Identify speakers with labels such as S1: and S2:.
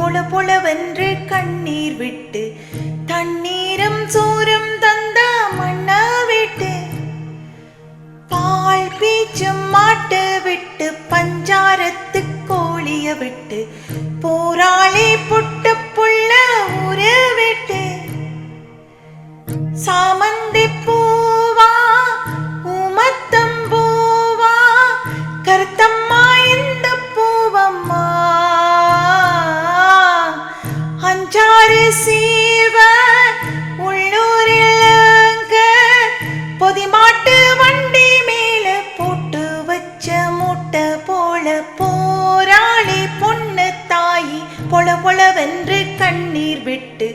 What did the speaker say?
S1: பொல பொலவென்று கண்ணீர் விட்டு தண்ணீரும் சோறும் தந்த மண்ண விட்டு பால் பீச்சும் மாட்டு விட்டு பஞ்சாரத்து கோழிய விட்டு போராளி புட்டு புள்ள ஊரு விட்டு சாமந்தி பூவா உமத்தம் பூவா கருத்தம்மா இந்த பூவம்மா அஞ்சாறு சீவ உள்ளூரில் பொதிமாட்டு வண்டி மேல போட்டு வச்ச மூட்டை போல போராளி பொண்ணு தாயி பொல பொலவென்று கண்ணீர் விட்டு